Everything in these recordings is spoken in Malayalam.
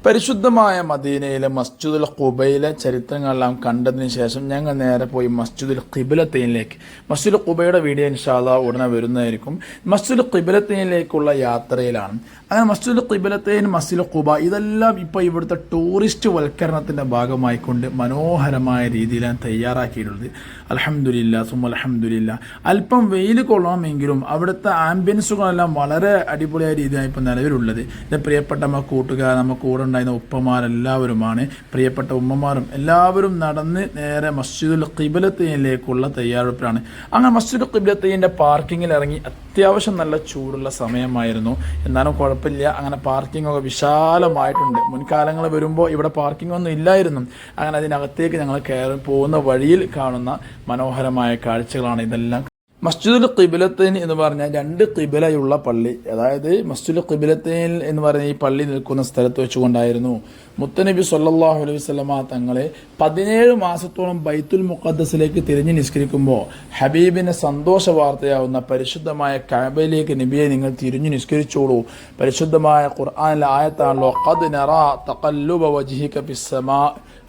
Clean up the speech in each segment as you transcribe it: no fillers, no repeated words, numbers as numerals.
പരിശുദ്ധമായ മദീനയിലെ മസ്ജിദുൽ ഖുബയിലെ ചരിത്രങ്ങളെല്ലാം കണ്ടതിന് ശേഷം ഞങ്ങൾ നേരെ പോയി മസ്ജിദുൽ ഖിബ്ലത്തൈനിലേക്ക്. മസ്ജിദുൽ ഖുബയുടെ വീഡിയോ ഇൻഷാ അല്ലാഹ് ഉടനെ വരുന്നതായിരിക്കും. മസ്ജിദുൽ ഖിബ്ലത്തൈനിലേക്കുള്ള യാത്രയിലാണ്. അങ്ങനെ മസ്ജിദുൽ ഖിബ്ലത്തൈൻ, മസ്ജിദുൽ ഖുബ ഇതെല്ലാം ഇപ്പോൾ ഇവിടുത്തെ ടൂറിസ്റ്റ് വൽക്കരണത്തിൻ്റെ ഭാഗമായിക്കൊണ്ട് മനോഹരമായ രീതിയിലാണ് തയ്യാറാക്കിയിട്ടുള്ളത്. അൽഹംദുലില്ലാഹ് സുമ്മ അൽഹംദുലില്ലാഹ്. അല്പം വെയിൽ കൊള്ളണമെങ്കിലും അവിടുത്തെ ആംബിയൻസുകളെല്ലാം വളരെ അടിപൊളിയായ രീതിയിലാണ് ഇപ്പോൾ നിലവിലുള്ളത്. എൻ്റെ പ്രിയപ്പെട്ട നമ്മുടെ കൂട്ടുകാർ, നമ്മുടെ കൂടെ ഉണ്ടായിരുന്ന ഉപ്പമാരെല്ലാവരുമാണ്, പ്രിയപ്പെട്ട ഉമ്മമാരും എല്ലാവരും നടന്ന് നേരെ മസ്ജിദുൽ ഖിബ്ലത്തൈനിലേക്കുള്ള തയ്യാറെടുപ്പിലാണ്. അങ്ങനെ മസ്ജിദുൽ ഖിബ്ലത്തൈനിൻ്റെ പാർക്കിങ്ങിൽ ഇറങ്ങി. അത്യാവശ്യം നല്ല ചൂടുള്ള സമയമായിരുന്നു, എന്നാലും കുഴപ്പമില്ല. അങ്ങനെ പാർക്കിംഗ് ഒക്കെ വിശാലമായിട്ടുണ്ട്. മുൻകാലങ്ങൾ വരുമ്പോൾ ഇവിടെ പാർക്കിംഗ് ഒന്നും ഇല്ലായിരുന്നു. അങ്ങനെ അതിനകത്തേക്ക് ഞങ്ങൾ കയറി പോകുന്ന വഴിയിൽ കാണുന്ന മനോഹരമായ കാഴ്ചകളാണ് ഇതെല്ലാം. മസ്ജിദുൽ ഖിബ്ലത്തൈൻ എന്ന് പറഞ്ഞാൽ രണ്ട് ഖിബ്ലയുള്ള പള്ളി. അതായത് മസ്ജിദുൽ ഖിബ്ലത്തൈൻ എന്ന് പറഞ്ഞ ഈ പള്ളി നിൽക്കുന്ന സ്ഥലത്ത് വെച്ചുകൊണ്ടായിരുന്നു മുത്തനബി സല്ലല്ലാഹു അലൈഹി വസല്ലമ തങ്ങളെ 17 മാസത്തോളം ബൈത്തുൽ മുഖദ്ദസിലേക്ക് തിരിഞ്ഞ് നിസ്കരിക്കുമ്പോൾ ഹബീബിന് സന്തോഷ വാർത്തയാവുന്ന പരിശുദ്ധമായ കഅബയിലേക്ക് നബിയെ നിങ്ങൾ തിരിഞ്ഞു നിസ്കരിച്ചോളൂ. പരിശുദ്ധമായ ഖുർആനിലെ ആയത്താണല്ലോ ഖദ് നറാ തഖല്ലുബ വജ്ഹിക ഫിസ്സമാ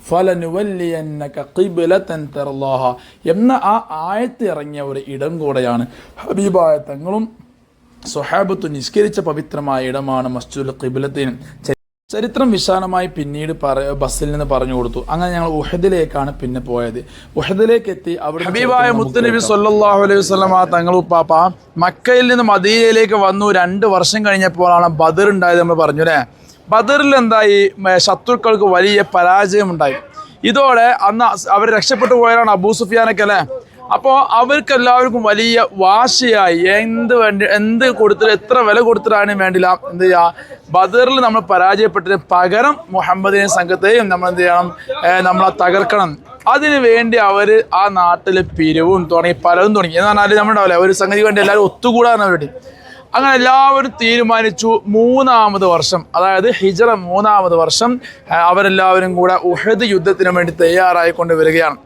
ഫലനുവല്ലിയന്നക ഖിബ്ലതൻ തർലാഹ എന്ന ആ ആയത്ത് ഇറങ്ങിയ ഒരു ഇടം കൂടെയാണ് ഹബീബായ തങ്ങളും സ്വഹാബത്തും നിസ്കരിച്ച പവിത്രമായ ഇടമാണ് മസ്ജിദുൽ ഖിബ്ലത്തൈൻ. ചരിത്രം വിശാലമായി പിന്നീട് ബസ്സിൽ നിന്ന് പറഞ്ഞു കൊടുത്തു. അങ്ങനെ ഞങ്ങൾ ഉഹദിലേക്കാണ് പിന്നെ പോയത്. ഉഹദിലേക്ക് എത്തി. അവിടെ ഹബീബായ മുത്തുനബി സല്ലല്ലാഹു അലൈഹി വസല്ലമ തങ്ങൾ ഉപ്പാപ്പ മക്കയിൽ നിന്ന് മദീനയിലേക്ക് വന്നു. 2 വർഷം കഴിഞ്ഞപ്പോഴാണ് ബദർ ഉണ്ടായത്. നമ്മൾ പറഞ്ഞു അല്ലേ? ബദറിൽ എന്തായി? ശത്രുക്കൾക്ക് വലിയ പരാജയമുണ്ടായി. ഇതോടെ അന്ന് അവർ രക്ഷപ്പെട്ടു പോയതാണ് അബൂ സുഫിയാനൊക്കെ അല്ലേ. അപ്പോൾ അവർക്ക് എല്ലാവർക്കും വലിയ വാശിയായി. എന്ത് കൊടുത്തിട്ട് എത്ര വില കൊടുത്തിട്ടാണ് വേണ്ടില്ല എന്ത് ചെയ്യുക, ബദറിൽ നമ്മൾ പരാജയപ്പെട്ടതിന് പകരം മുഹമ്മദിനെയും സംഘത്തെയും നമ്മൾ എന്ത് ചെയ്യണം, നമ്മളെ തകർക്കണം. അതിന് വേണ്ടി അവർ ആ നാട്ടിൽ പിരിവും തുടങ്ങി, പലതും തുടങ്ങി. എന്ന് പറഞ്ഞാൽ നമ്മളുണ്ടാവില്ല ഒരു സംഗതി വേണ്ടി എല്ലാവരും ഒത്തുകൂടാൻ വേണ്ടി. അങ്ങനെ എല്ലാവരും തീരുമാനിച്ചു 3ാമത് വർഷം, അതായത് ഹിജ്റ 3ാമത് വർഷം അവരെല്ലാവരും കൂടെ ഉഹദ് യുദ്ധത്തിന് വേണ്ടി തയ്യാറായിക്കൊണ്ട് വരികയാണ്.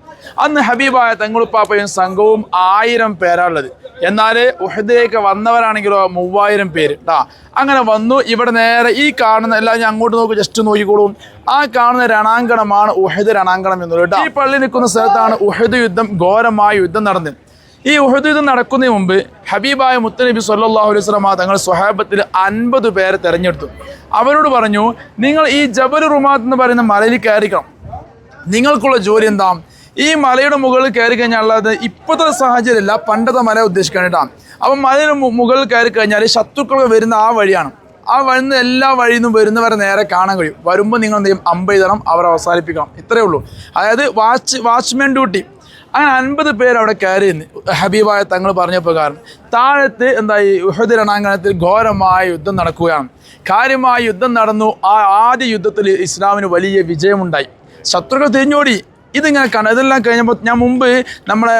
അന്ന് ഹബീബായ തങ്ങളുപ്പാപ്പയും സംഘവും 1000 പേരാണുള്ളത്. എന്നാൽ ഉഹദിലേക്ക് വന്നവരാണെങ്കിലോ 3000 പേര് കേട്ടാ. അങ്ങനെ വന്നു. ഇവിടെ നേരെ ഈ കാണുന്ന എല്ലാം ഞാൻ അങ്ങോട്ട് നോക്കി, ജസ്റ്റ് നോക്കിക്കോളും. ആ കാണുന്ന രണാങ്കണമാണ് ഉഹദ് രണാങ്കണം എന്നുള്ളത് കേട്ടോ. ഈ പള്ളി നിൽക്കുന്ന സ്ഥലത്താണ് ഉഹദ് യുദ്ധം, ഘോരമായ യുദ്ധം നടന്നത്. ഈ ഉഹദ് യുദ്ധം നടക്കുന്നതിന് മുമ്പ് ഹബീബായ മുത്തുനബി സല്ലല്ലാഹു അലൈഹി വസല്ലമ തങ്ങൾ സ്വഹാബത്തിൽ 50 പേരെ തെരഞ്ഞെടുത്തു. അവരോട് പറഞ്ഞു, നിങ്ങൾ ഈ ജബൽ റുമാത്ത് എന്ന് പറയുന്ന മലയിൽ കയറിക്കണം. നിങ്ങൾക്കുള്ള ജോലി എന്താ? ഈ മലയുടെ മുകളിൽ കയറി കഴിഞ്ഞാൽ അല്ലാതെ ഇപ്പോഴത്തെ സാഹചര്യമല്ല, പണ്ടത്തെ മല ഉദ്ദേശിക്കാൻ കേട്ടോ. അപ്പം മലയുടെ മുകളിൽ കയറി കഴിഞ്ഞാൽ ശത്രുക്കൾ വരുന്ന ആ വഴിയാണ്. ആ വരുന്ന എല്ലാ വഴിയിൽ നിന്നും വരുന്നവരെ നേരെ കാണാൻ കഴിയും. വരുമ്പോൾ നിങ്ങൾ എന്ത് ചെയ്യും? അമ്പെയ്തണം, അവർ അവസാനിപ്പിക്കണം. ഇത്രയേ ഉള്ളൂ. അതായത് വാച്ച്മാൻ ഡ്യൂട്ടി. അങ്ങനെ 50 പേര് അവിടെ കയറി ഹബീബായ തങ്ങൾ പറഞ്ഞ പ്രകാരം. താഴത്ത് എന്തായി? ഉഹദ് രണാങ്കണത്തിൽ ഘോരമായ യുദ്ധം നടക്കുകയാണ്. കാര്യമായ യുദ്ധം നടന്നു. ആ ആദ്യ യുദ്ധത്തിൽ ഇസ്ലാമിന് വലിയ വിജയമുണ്ടായി. ശത്രുക്കൾ തിരിഞ്ഞോടി. ഇതിങ്ങനെ ഇതെല്ലാം കഴിഞ്ഞപ്പോൾ ഞാൻ മുമ്പ് നമ്മളെ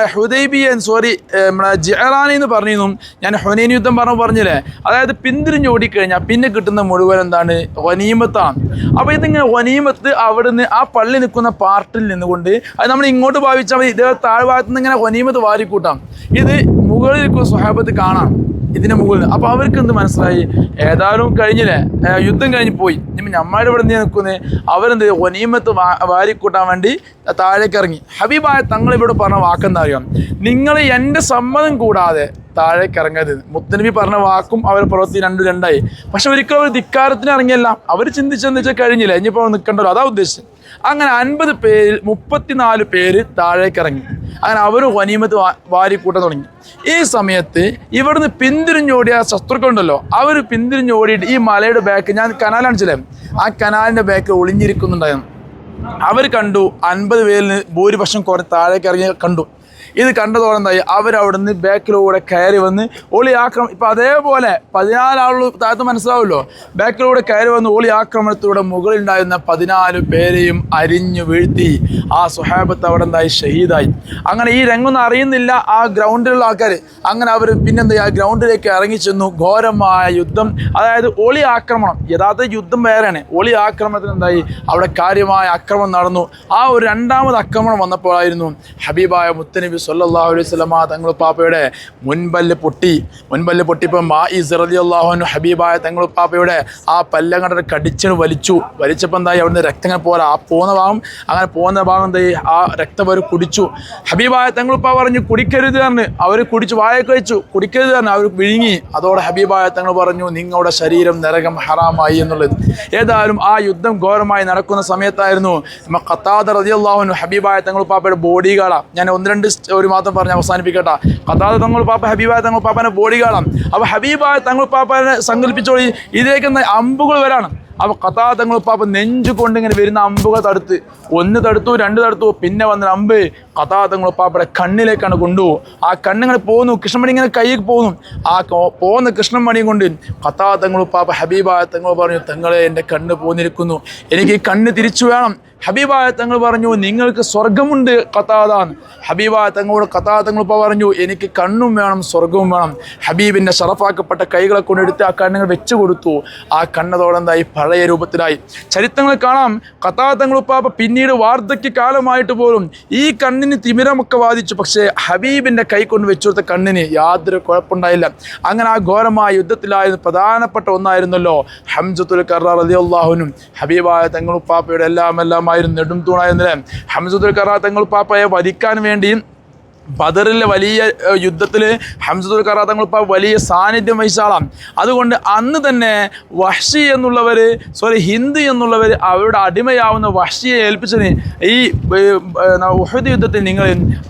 നമ്മളെ ജിഅറാനി എന്ന് പറഞ്ഞിരുന്നു. ഞാൻ ഹുനൈൻ യുദ്ധം പറഞ്ഞില്ലേ? അതായത് പിന്തിരിഞ്ഞോടിക്കഴിഞ്ഞാൽ പിന്നെ കിട്ടുന്ന മുഴുവൻ എന്താണ്? ഗനീമത്താണ്. അപ്പോൾ ഇതിങ്ങനെ ഗനീമത്ത് അവിടുന്ന് ആ പള്ളി നിൽക്കുന്ന പാർട്ടിൽ നിന്നുകൊണ്ട് അത് നമ്മൾ ഇങ്ങോട്ട് ഭാവിച്ചാൽ മതി. ഇതേ താഴ്ഭാഗത്ത് നിന്ന് ഇങ്ങനെ ഗനീമത്ത് വാരിക്കൂട്ടാം. ഇത് മുകളിൽ നിൽക്കുന്ന സ്വഹാബത്ത് കാണാം ഇതിൻ്റെ മുകളിൽ. അപ്പോൾ അവർക്ക് എന്ത് മനസ്സിലായി? ഏതായാലും കഴിഞ്ഞില്ലേ, യുദ്ധം കഴിഞ്ഞ് പോയി. ഇനി നമ്മളുടെ ഇവിടെ നിന്ന് നിൽക്കുന്നത് അവരെന്ത് ഗനീമത്ത് വാരിക്കൂട്ടാൻ വേണ്ടി താഴേക്ക് ഇറങ്ങി. ഹബീബായ തങ്ങൾ ഇവിടെ പറഞ്ഞ വാക്കെന്താ അറിയാം? നിങ്ങൾ എൻ്റെ സമ്മതം കൂടാതെ താഴേക്ക് ഇറങ്ങരുത്. മുത്തനബി പറഞ്ഞ വാക്കും അവരുടെ പ്രവൃത്തി രണ്ടായി. പക്ഷെ ഒരിക്കലും അവർ ധിക്കാരത്തിന് ഇറങ്ങിയല്ല. അവർ ചിന്തിച്ചെന്ന് വെച്ചാൽ കഴിഞ്ഞില്ല, ഇനിയിപ്പോൾ നിൽക്കണ്ടല്ലോ, അതാ ഉദ്ദേശിച്ചത്. അങ്ങനെ 50 പേരിൽ 34 പേര് താഴേക്ക് ഇറങ്ങി. അങ്ങനെ അവർ ഗനീമത്ത് വാരിക്കൂട്ടാൻ തുടങ്ങി. ഈ സമയത്ത് ഇവിടുന്ന് പിന്തിരിഞ്ഞോടിയ ശത്രുക്കളുണ്ടല്ലോ, അവർ പിന്തിരിഞ്ഞോടിയിട്ട് ഈ മലയുടെ ബാക്ക്, ഞാൻ കനാലാണിച്ചില്ലേ, ആ കനാലിൻ്റെ ബാക്ക് ഒളിഞ്ഞിരിക്കുന്നുണ്ടായിരുന്നു. അവർ കണ്ടു 50 പേരിൽ ഭൂരിപക്ഷം താഴേക്ക് ഇറങ്ങി കണ്ടു. ഇത് കണ്ടതോടെ എന്തായി? അവരവിടുന്ന് ബാക്കിലൂടെ കയറി വന്ന് ഒളി ആക്രമണം. ഇപ്പം അതേപോലെ 14 ആളുകൾ താഴത്ത് മനസ്സിലാവുമല്ലോ. ബാക്കിലൂടെ കയറി വന്ന് ഒളി ആക്രമണത്തിലൂടെ മുകളിലുണ്ടായിരുന്ന 14 പേരെയും അരിഞ്ഞു വീഴ്ത്തി. ആ സ്വഹാബത്ത് അവിടെ എന്തായി? ഷഹീദായി. അങ്ങനെ ഈ രംഗൊന്നും അറിയുന്നില്ല ആ ഗ്രൗണ്ടിലുള്ള ആൾക്കാർ. അങ്ങനെ അവർ പിന്നെന്താ ആ ഗ്രൗണ്ടിലേക്ക് ഇറങ്ങി ചെന്നു. ഘോരമായ യുദ്ധം, അതായത് ഒളി ആക്രമണം. യഥാർത്ഥ യുദ്ധം വേറെയാണ്. ഒളി ആക്രമണത്തിന് എന്തായി? അവിടെ കാര്യമായ ആക്രമണം നടന്നു. ആ ഒരു 2ാമത് ആക്രമണം വന്നപ്പോഴായിരുന്നു ഹബീബായ മുത്തനബി മുത്തുനബി സല്ലല്ലാഹു അലൈഹി വസല്ലമ തങ്ങൾ പാപ്പയുടെ മുൻപല്ല് പൊട്ടിയപ്പോൾ മാഇസ് റളിയല്ലാഹു അൻഹു ഹബീബായ തങ്ങൾ പാപ്പയുടെ ആ പല്ലങ്ങട കടിച്ചു വലിച്ചപ്പോൾ എന്തായി അവിടുന്ന് രക്തങ്ങൾ പോലെ ആ പോകുന്ന ഭാഗം എന്തായി ആ രക്തം അവർ കുടിച്ചു. ഹബീബായ തങ്ങൾ പാപ്പ പറഞ്ഞു കുടിക്കരുത് എന്ന്. അവർ കുടിച്ചു, വായൊക്കെ വെച്ചു, കുടിക്കരുത് എന്ന് അവർ വിഴുങ്ങി. അതോടെ ഹബീബായ തങ്ങൾ പറഞ്ഞു നിങ്ങളുടെ ശരീരം നരകം ഹറാമായി എന്നുള്ളത്. ഏതായാലും ആ യുദ്ധം ഘോരമായി നടക്കുന്ന സമയത്തായിരുന്നു ഖത്താദ റളിയല്ലാഹു അൻഹു ഹബീബായ തങ്ങൾ പാപ്പയുടെ ബോഡി ഗാർഡാണ്. ഞാൻ ഒരു മാത്രം പറഞ്ഞ് അവസാനിപ്പിക്കട്ടെ. ഖത്താദ തങ്ങൾ പാപ്പ ഹബീബായ തങ്ങൾ പാപ്പൻ്റെ ബോഡി ഗാർഡാണ്. അപ്പോൾ ഹബീബായ തങ്ങൾ പാപ്പനെ സങ്കല്പിച്ചോളി, ഇതിലേക്ക് അമ്പുകൾ വരാണ്. അപ്പോൾ ഖത്താദ തങ്ങൾ പാപ്പ നെഞ്ചു കൊണ്ട് ഇങ്ങനെ വരുന്ന അമ്പുകൾ തടുത്ത്, 1 തടുത്തു, 2 തടുത്തു, പിന്നെ വന്ന അമ്പ് ഖത്താദ തങ്ങൾ പാപ്പയുടെ കണ്ണിലേക്കാണ് കൊണ്ടുപോകും. ആ കണ്ണിങ്ങനെ പോകുന്നു, കൃഷ്ണമണി ഇങ്ങനെ കൈക്ക് പോകുന്നു. ആ പോകുന്ന കൃഷ്ണമണിയും കൊണ്ട് ഖത്താദ തങ്ങൾ പാപ്പ ഹബീബായ തങ്ങൾ പറഞ്ഞു തങ്ങളെ എൻ്റെ കണ്ണ് പോന്നിരിക്കുന്നു, എനിക്ക് ഈ കണ്ണ് തിരിച്ചു വേണം. ഹബീബായ തങ്ങൾ പറഞ്ഞു നിങ്ങൾക്ക് സ്വർഗമുണ്ട് ഖത്താദ. ഹബീബായ തങ്ങളോട് ഖത്താദ തങ്ങൾ പറഞ്ഞു എനിക്ക് കണ്ണും വേണം സ്വർഗവും വേണം. ഹബീബിൻ്റെ ഷറഫാക്കപ്പെട്ട കൈകളെ കൊണ്ടെടുത്ത് ആ കണ്ണുകൾ വെച്ചു കൊടുത്തു. ആ കണ്ണതോടെ എന്തായി പഴയ രൂപത്തിലായി. ചരിത്രങ്ങൾ കാണാം ഖത്താദ തങ്ങൾ പിന്നീട് വാർദ്ധക്യകാലമായിട്ട് പോലും ഈ കണ്ണിന് തിമിരമൊക്കെ ബാധിച്ചു. പക്ഷേ ഹബീബിൻ്റെ കൈ കൊണ്ട് വെച്ചു കൊടുത്ത കണ്ണിന് യാതൊരു കുഴപ്പമുണ്ടായില്ല. അങ്ങനെ ആ ഘോരമായ യുദ്ധത്തിലായിരുന്നു പ്രധാനപ്പെട്ട ഒന്നായിരുന്നല്ലോ ഹംസത്തുൽ കർറാർ റളിയല്ലാഹു അൻഹു. ഹബീബായ തങ്ങൾ പാപ്പയുടെ എല്ലാം നെടും തൂണായിരുന്നില്ലേ. ഹംസത്തുൽ കർറാർ തങ്ങൾ പാപ്പയെ വധിക്കാൻ വേണ്ടി ബദറിലെ വലിയ യുദ്ധത്തിൽ ഹംസത്തുൽ കർറാർ തങ്ങൾ വലിയ സാന്നിധ്യം വഹിച്ച ആളാണ്. അതുകൊണ്ട് അന്ന് തന്നെ വഹ്ഷി ഹിന്ദ് എന്നുള്ളവർ അവരുടെ അടിമയാവുന്ന വഹ്ഷിയെ ഏൽപ്പിച്ചതിന് ഈ ഉഹദ് യുദ്ധത്തിൽ നിങ്ങൾ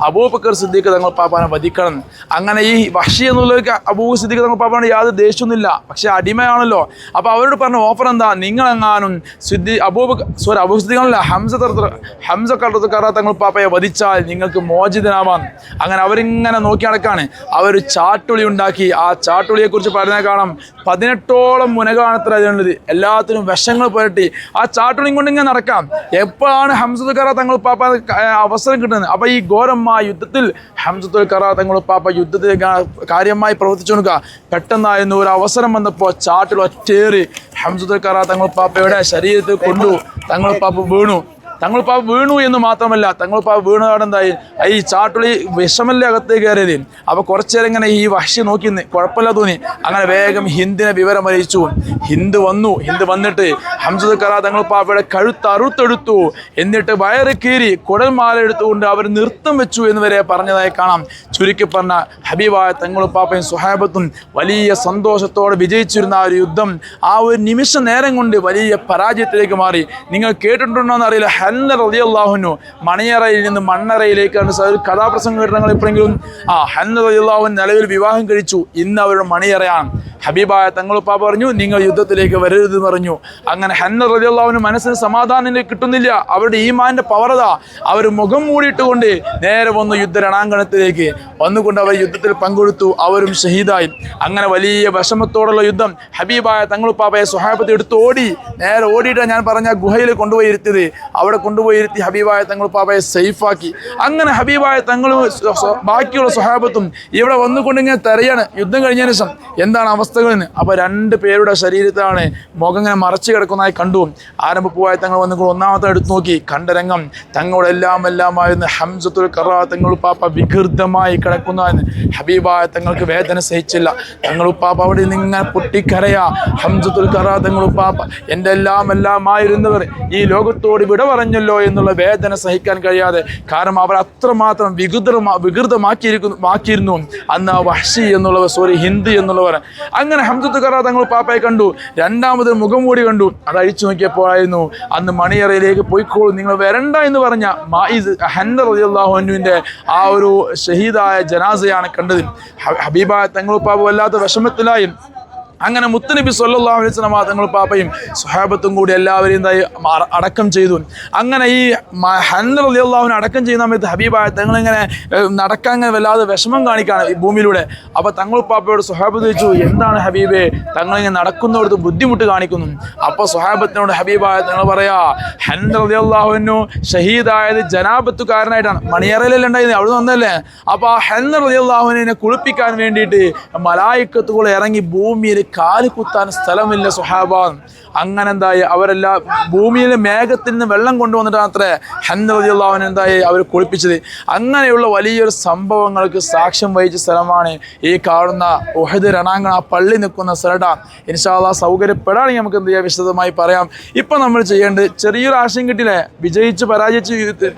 അബൂബക്കർ സിദ്ദീഖ് തങ്ങൾ പാപ്പാനെ വധിക്കണം. അങ്ങനെ ഈ വഹ്ഷി എന്നുള്ളവർക്ക് അബൂബക്കർ സിദ്ദീഖ് തങ്ങൾ പാപ്പാനെ യാതൊരു ദേഷ്യമൊന്നുമില്ല, പക്ഷേ അടിമയാണല്ലോ. അപ്പോൾ അവരോട് പറഞ്ഞ ഓഫർ എന്താ, നിങ്ങളെങ്ങാനും അബൂബക്കർ സിദ്ദീഖല്ല ഹംസ കർറാർ തങ്ങൾ പാപ്പയെ വധിച്ചാൽ നിങ്ങൾക്ക് മോചിതനാവാൻ. അങ്ങനെ അവരിങ്ങനെ നോക്കി നടക്കാണ്. അവർ ചാട്ടുളി ഉണ്ടാക്കി. ആ ചാട്ടുളിയെക്കുറിച്ച് പറഞ്ഞാൽ കാണാം 18ഓളം മുനകാണത്ര അതിനുള്ളത്. എല്ലാത്തിനും വിഷങ്ങൾ പുരട്ടി ആ ചാട്ടുളിയും കൊണ്ട് ഇങ്ങനെ നടക്കാം. എപ്പോഴാണ് ഹംസത്തുൽ കർറാർ തങ്ങൾ പാപ്പ അവസരം കിട്ടുന്നത്? അപ്പോൾ ഈ ഘോരമായ യുദ്ധത്തിൽ ഹംസത്തുൽ കർറാർ തങ്ങൾ പാപ്പ യുദ്ധത്തിൽ കാര്യമായി പ്രവർത്തിച്ചു കൊടുക്കുക. പെട്ടെന്നായിരുന്നു ഒരു അവസരം വന്നപ്പോൾ ചാട്ടുൾ ഒറ്റേറി ഹംസത്തുൽ കർറാർ തങ്ങൾ പാപ്പയുടെ ശരീരത്തിൽ കൊണ്ടു. തങ്ങൾ പാപ്പ വീണു എന്ന് മാത്രമല്ല, തങ്ങൾ പാപ്പ വീണതാണ് എന്തായി ഈ ചാട്ടുളി വിഷമല്ലേ അകത്തേക്ക് കയറിയത്. അപ്പോൾ കുറച്ചു നേരം ഇങ്ങനെ ഈ വഹ്ഷി നോക്കിന്ന് കുഴപ്പമില്ല തോന്നി. അങ്ങനെ വേഗം ഹിന്ദിനെ വിവരം അറിയിച്ചു. ഹിന്ദ് വന്നിട്ട് ഹംസത്തുൽ കർറാർ തങ്ങൾ പാപ്പയുടെ കഴുത്ത് അറുത്തെടുത്തു. എന്നിട്ട് വയറ് കീറി കുടൽമാല എടുത്തുകൊണ്ട് അവർ നൃത്തം വെച്ചു എന്ന് വരെ പറഞ്ഞതായി കാണാം. ചുരുക്കി പറഞ്ഞ ഹബീബായ തങ്ങൾ പാപ്പയും സുഹൈബത്തും വലിയ സന്തോഷത്തോടെ വിജയിച്ചിരുന്ന ആ ഒരു യുദ്ധം ആ ഒരു നിമിഷ നേരം കൊണ്ട് വലിയ പരാജയത്തിലേക്ക് മാറി. നിങ്ങൾ കേട്ടിട്ടുണ്ടോ എന്നറിയില്ല, ഹന്ന റളിയല്ലാഹു അൻഹു മണിയറയിൽ നിന്ന് മണ്ണറയിലേക്കാണ് ഒരു കഥാപ്രസംഗം കേട്ടങ്ങൾ എപ്പോഴെങ്കിലും. ഹന്ന റളിയല്ലാഹു അൻഹു നിലവിൽ വിവാഹം കഴിച്ചു. ഇന്ന് അവരുടെ മണിയറയാണ്. ഹബീബായ തങ്ങൾ പാപ്പ പറഞ്ഞു നിങ്ങൾ യുദ്ധത്തിലേക്ക് വരരുതെന്ന് പറഞ്ഞു. അങ്ങനെ ഹന്ന റളിയല്ലാഹു അൻഹു മനസ്സിന് സമാധാനം കിട്ടുന്നില്ല. അവരുടെ ഈമാന്റെ പവറത അവർ മുഖം മൂടിയിട്ടുകൊണ്ട് നേരെ വന്നു യുദ്ധരണാങ്കണത്തിലേക്ക് വന്നുകൊണ്ട് അവർ യുദ്ധത്തിൽ പങ്കെടുത്തു. അവരും ഷഹീദായി. അങ്ങനെ വലിയ വിഷമത്തോടുള്ള യുദ്ധം. ഹബീബായ തങ്ങൾ പാപ്പയെ സ്വഹാബത്ത് എടുത്ത് നേരെ ഓടിയിട്ടാണ് ഞാൻ പറഞ്ഞ ഗുഹയിൽ കൊണ്ടുപോയി ഇരുത്തിയത്. അവിടെ കൊണ്ടുപോയി ഇരുത്തി ഹബീബായ തങ്ങൾ പാപ്പയെ സേഫാക്കി. അങ്ങനെ ഹബീബായ തങ്ങളും ബാക്കിയുള്ള സ്വഹാബത്തും ഇവിടെ വന്നുകൊണ്ട് ഇങ്ങനെ തെരയാണ് യുദ്ധം കഴിഞ്ഞതിന് ശേഷം എന്താണ് അവസ്ഥകളെന്ന്. അപ്പോൾ 2 പേരുടെ ശരീരത്തിലാണ് മുഖം ഇങ്ങനെ മറച്ചു കിടക്കുന്നതായി കണ്ടു. ആരംഭപ്പൂവായ തങ്ങൾ വന്നുകൊണ്ട് ഒന്നാമത്തെ എടുത്തു നോക്കി. കണ്ട രംഗം എല്ലാമായിരുന്നു ഹംസത്തുൽ കർറാർ തങ്ങൾ പാപ്പ വികൃതമായി കിടക്കുന്നതെന്ന്. ഹബീബായ തങ്ങൾക്ക് വേദന സഹിച്ചില്ല. തങ്ങൾ പാപ്പ അവിടെ നിന്ന് ഇങ്ങനെ പൊട്ടിക്കരയാ. ഹംസത്തുൽ കർറാർ തങ്ങൾ പാപ്പ എൻ്റെ എല്ലാമായിരുന്നവർ ഈ ലോകത്തോട് വിട പറഞ്ഞല്ലോ എന്നുള്ള വേദന സഹിക്കാൻ കഴിയാതെ, കാരണം അവർ അത്രമാത്രം വികൃതമാക്കിയിരുന്നു അന്ന് ആ വഹ്ഷി എന്നുള്ളവർ ഹിന്ദ് എന്നുള്ളവർ. അങ്ങനെ ഹംസത്തുൽ കർറാർ തങ്ങൾ പാപ്പയെ കണ്ടു. രണ്ടാമത് മുഖംമൂടി കണ്ടു. അത് അഴിച്ചു നോക്കിയപ്പോഴായിരുന്നു അന്ന് മണിയറയിലേക്ക് പോയിക്കോളൂ, നിങ്ങൾ വരണ്ട എന്ന് പറഞ്ഞ മാഇസ് ഹന്ന റളിയല്ലാഹു അൻഹുവിൻ്റെ ആ ഒരു ഷഹീദായ ജനാസയാണ് കണ്ടത്. ഹബീബായ തങ്ങൾ പാപ്പ വല്ലാത്ത വിഷമത്തിലായി. അങ്ങനെ മുത്തുനബി സല്ലല്ലാഹു അലൈഹി വസല്ലം തങ്ങൾ പാപ്പയും സ്വഹാബത്തും കൂടി എല്ലാവരെയും അടക്കം ചെയ്തു. അങ്ങനെ ഈ ഹന്ന റളിയല്ലാഹു അൻഹു അടക്കം ചെയ്യുന്ന സമയത്ത് ഹബീബായ തങ്ങളിങ്ങനെ നടക്കാൻ വല്ലാതെ വിഷമം കാണിക്കുകയാണ് ഈ ഭൂമിയിലൂടെ. അപ്പോൾ തങ്ങൾ പാപ്പയോട് സ്വഹാബത്ത് ചോദിച്ചു, എന്താണ് ഹബീബേ തങ്ങളിങ്ങനെ നടക്കുന്നിടത്ത് ബുദ്ധിമുട്ട് കാണിക്കുന്നു? അപ്പോൾ സ്വഹാബത്തിനോട് ഹബീബായ തങ്ങൾ പറയാ, ഹന്ന റളിയല്ലാഹു അൻഹു ഷഹീദായത് ജനാബത്തുകാരനായിട്ടാണ്. മണിയറയിലല്ലേ ഉണ്ടായിരുന്നത്, അവിടെ വന്നല്ലേ. അപ്പോൾ ആ ഹന്ന റളിയല്ലാഹു അൻഹുവിനെ കുളിപ്പിക്കാൻ വേണ്ടിയിട്ട് മലായിക്കത്തുകൾ ഇറങ്ങി ഭൂമിയിൽ കാല് കുത്താൻ സ്ഥലമില്ല സ്വഹാബ. അങ്ങനെ എന്തായി അവരെല്ലാം ഭൂമിയിലെ മേഘത്തിൽ നിന്ന് വെള്ളം കൊണ്ടുവന്നിട്ടാണ് അത്രേ ഹംസ റളിയല്ലാഹു അൻഹു എന്തായി അവർ കുളിപ്പിച്ചത്. അങ്ങനെയുള്ള വലിയൊരു സംഭവങ്ങൾക്ക് സാക്ഷ്യം വഹിച്ച സ്ഥലമാണ് ഈ കാണുന്ന ഉഹദ് രണാങ്കണം. ആ പള്ളി നിൽക്കുന്ന സ്ഥലം ഇൻഷാ അല്ലാഹ് സൗകര്യപ്പെടാണെങ്കിൽ നമുക്ക് എന്ത് ചെയ്യാം, വിശദമായി പറയാം. ഇപ്പം നമ്മൾ ചെയ്യേണ്ടത് ചെറിയൊരു ആശയം കിട്ടില്ലേ,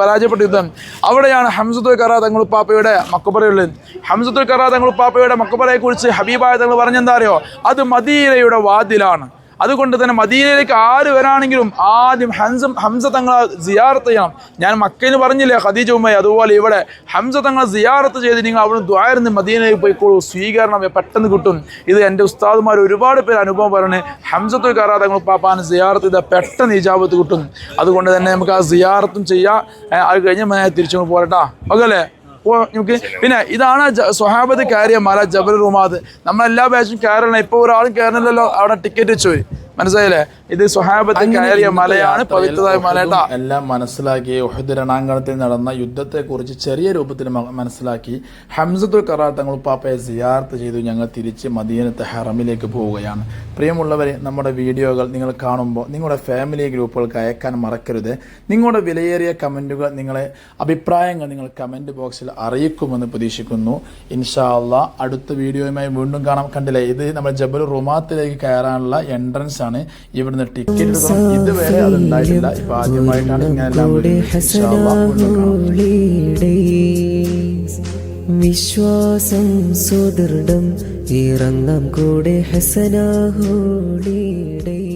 പരാജയപ്പെട്ട യുദ്ധം. അവിടെയാണ് ഹംസത്തുൽ കറാ തങ്ങളുപ്പാപ്പയുടെ മക്ബറയുള്ളത്. ഹംസത്തുൽ കറാ തങ്ങളുപ്പാപ്പയുടെ മക്ബറയെ കുറിച്ച് ഹബീബായ തങ്ങൾ പറഞ്ഞെന്താ അറിയോ, അത് മദീനയുടെ വാതിലാണ്. അതുകൊണ്ട് തന്നെ മദീനയിലേക്ക് ആര് വരാണെങ്കിലും ആദ്യം ഹംസ തങ്ങളെ സിയാറത്ത് ചെയ്യണം. ഞാൻ മക്കയിൽ പറഞ്ഞില്ലേ ഖദീജ ഉമ്മയെ, അതുപോലെ ഇവിടെ ഹംസ തങ്ങളെ സിയാറത്ത് ചെയ്ത് നിങ്ങൾ അവിടെ ദ്വാരന്ന് മദീനയിലേക്ക് പോയിക്കോളൂ, സ്വീകരണം പെട്ടെന്ന് കിട്ടും. ഇത് എൻ്റെ ഉസ്താദുമാർ ഒരുപാട് പേര് അനുഭവം പറഞ്ഞ് ഹംസത്തുൽ കറാ തങ്ങൾ പാപ്പാനെ സിയാറത്ത് ചെയ്താൽ പെട്ടെന്ന് ഇജാബത്ത് കിട്ടും. അതുകൊണ്ട് തന്നെ നമുക്ക് ആ സിയാറത്തും ചെയ്യാം. അത് കഴിഞ്ഞ് തിരിച്ചു പോരട്ടാ, ഓക്കെ അല്ലേ? നമുക്ക് പിന്നെ ഇതാണ് സ്വഹാബത്ത് കയറിയ മല ജബൽ റുമാദ്. നമ്മളെല്ലാ ബാച്ചും കയറണം. ഇപ്പോൾ ഒരാളും കയറണില്ലല്ലോ, അവിടെ ടിക്കറ്റ് വെച്ചു പോയി, മനസ്സിലായില്ലേ? ഇത് സ്വഹാബത്ത് കയറിയ മലയാണ്, പവിത്രമായ മലട്ടാ. എല്ലാം മനസ്സിലാക്കി ഉഹദ് രണാങ്കണത്തിൽ നടന്ന യുദ്ധത്തെക്കുറിച്ച് ചെറിയ രൂപത്തിൽ മനസ്സിലാക്കി ഹംസത്തുൽ കറാ തങ്ങൾ പാപ്പയെ സിയാറത്ത് ചെയ്തു. ഞങ്ങൾ തിരിച്ച് മദീനത്തെ ഹറമിലേക്ക് പോവുകയാണ്. പ്രിയമുള്ളവരെ, നമ്മുടെ വീഡിയോകൾ നിങ്ങൾ കാണുമ്പോൾ നിങ്ങളുടെ ഫാമിലി ഗ്രൂപ്പുകൾക്ക് അയക്കാൻ മറക്കരുത്. നിങ്ങളുടെ വിലയേറിയ കമൻറ്റുകൾ, നിങ്ങളെ അഭിപ്രായങ്ങൾ നിങ്ങൾ കമൻറ്റ് ബോക്സിൽ അറിയിക്കുമെന്ന് പ്രതീക്ഷിക്കുന്നു. ഇൻഷാ അല്ലാഹ് അടുത്ത വീഡിയോയുമായി വീണ്ടും കാണാം. കണ്ടില്ലേ, ഇത് നമ്മുടെ ജബൽ റുമാത്തിലേക്ക് കയറാനുള്ള എൻട്രൻസ് ആണ്. ഇവിടുന്ന് ടിക്കറ്റ് എടുക്കണം. ഇതുവരെ അത് ഉണ്ടായിട്ടില്ല. ഇപ്പൊ ആദ്യമായിട്ടാണ് ഇങ്ങനെല്ലാം വിശ്വാസം സുദൃഢം ഇറങ്ങാം കൂടെ ഹസന ഹോളിഡേ.